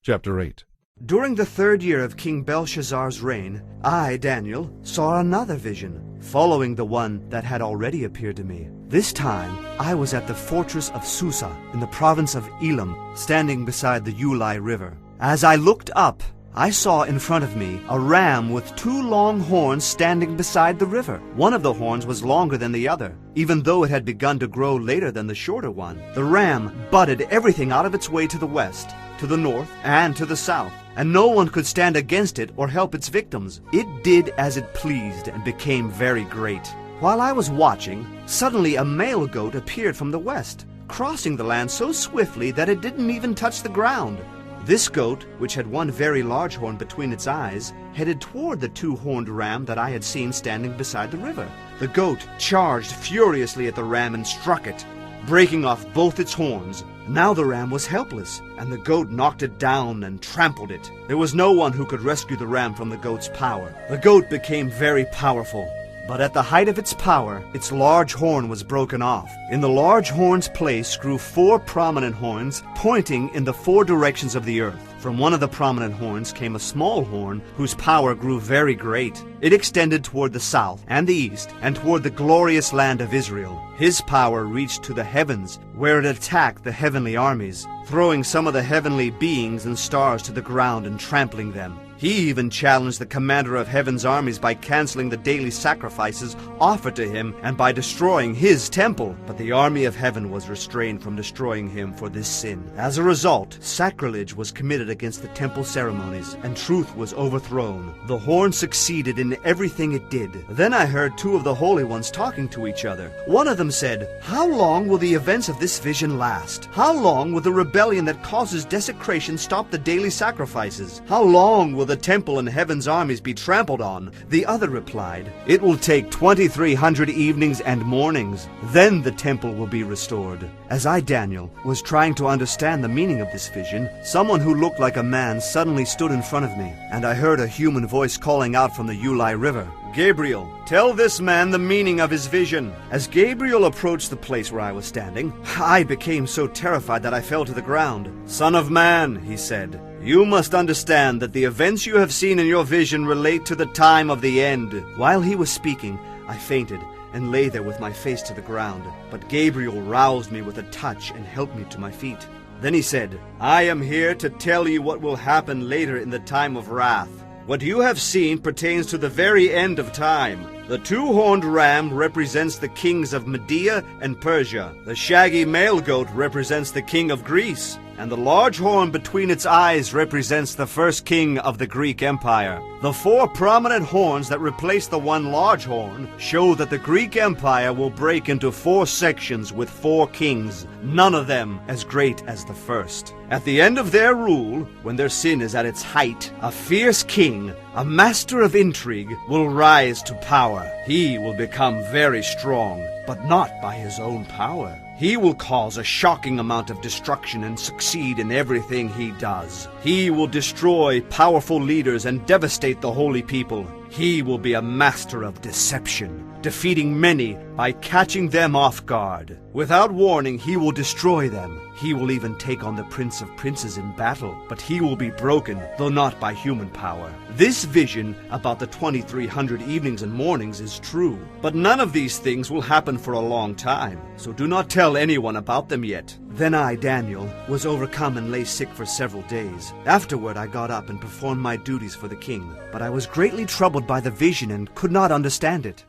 Chapter 8. During the 3rd year of King Belshazzar's reign, I, Daniel, saw another vision, following the one that had already appeared to me. This time, I was at the fortress of Susa, in the province of Elam, standing beside the Ulai River. As I looked up, I saw in front of me a ram with 2 long horns standing beside the river. One of the horns was longer than the other, even though it had begun to grow later than the shorter one. The ram butted everything out of its way to the west, to the north, and to the south, and no one could stand against it or help its victims. It did as it pleased and became very great. While I was watching, suddenly a male goat appeared from the west, crossing the land so swiftly that it didn't even touch the ground. This goat, which had one very large horn between its eyes, headed toward the 2-horned ram that I had seen standing beside the river. The goat charged furiously at the ram and struck it, breaking off both its horns. Now the ram was helpless, and the goat knocked it down and trampled it. There was no one who could rescue the ram from the goat's power. The goat became very powerful, but at the height of its power, its large horn was broken off. In the large horn's place grew 4 prominent horns, pointing in the 4 directions of the earth. From one of the prominent horns came a small horn, whose power grew very great. It extended toward the south and the east, and toward the glorious land of Israel. His power reached to the heavens, where it attacked the heavenly armies, throwing some of the heavenly beings and stars to the ground and trampling them. He even challenged the commander of heaven's armies by canceling the daily sacrifices offered to him and by destroying his temple. But the army of heaven was restrained from destroying him for this sin. As a result, sacrilege was committed against the temple ceremonies, and truth was overthrown. The horn succeeded in everything it did. Then I heard 2 of the holy ones talking to each other. One of them said, "How long will the events of this vision last? How long will the rebellion that causes desecration stop the daily sacrifices? How long will the temple and heaven's armies be trampled on?" The other replied, "It will take 2,300 evenings and mornings. Then the temple will be restored." As I, Daniel, was trying to understand the meaning of this vision, someone who looked like a man suddenly stood in front of me, and I heard a human voice calling out from the Ulai River, "Gabriel, tell this man the meaning of his vision." As Gabriel approached the place where I was standing, I became so terrified that I fell to the ground. "Son of man," he said, "you must understand that the events you have seen in your vision relate to the time of the end." While he was speaking, I fainted and lay there with my face to the ground. But Gabriel roused me with a touch and helped me to my feet. Then he said, "I am here to tell you what will happen later in the time of wrath. What you have seen pertains to the very end of time. The 2-horned ram represents the kings of Media and Persia. The shaggy male goat represents the king of Greece. And the large horn between its eyes represents the first king of the Greek Empire. The 4 prominent horns that replace the 1 large horn show that the Greek Empire will break into 4 sections with 4 kings, none of them as great as the first. At the end of their rule, when their sin is at its height, a fierce king, a master of intrigue, will rise to power. He will become very strong, but not by his own power. He will cause a shocking amount of destruction and succeed in everything he does. He will destroy powerful leaders and devastate the holy people. He will be a master of deception, defeating many by catching them off guard. Without warning, he will destroy them. He will even take on the Prince of Princes in battle, but he will be broken, though not by human power. This vision about the 2,300 evenings and mornings is true, but none of these things will happen for a long time, so do not tell anyone about them yet. Then I, Daniel, was overcome and lay sick for several days. Afterward I got up and performed my duties for the king, but I was greatly troubled by the vision and could not understand it.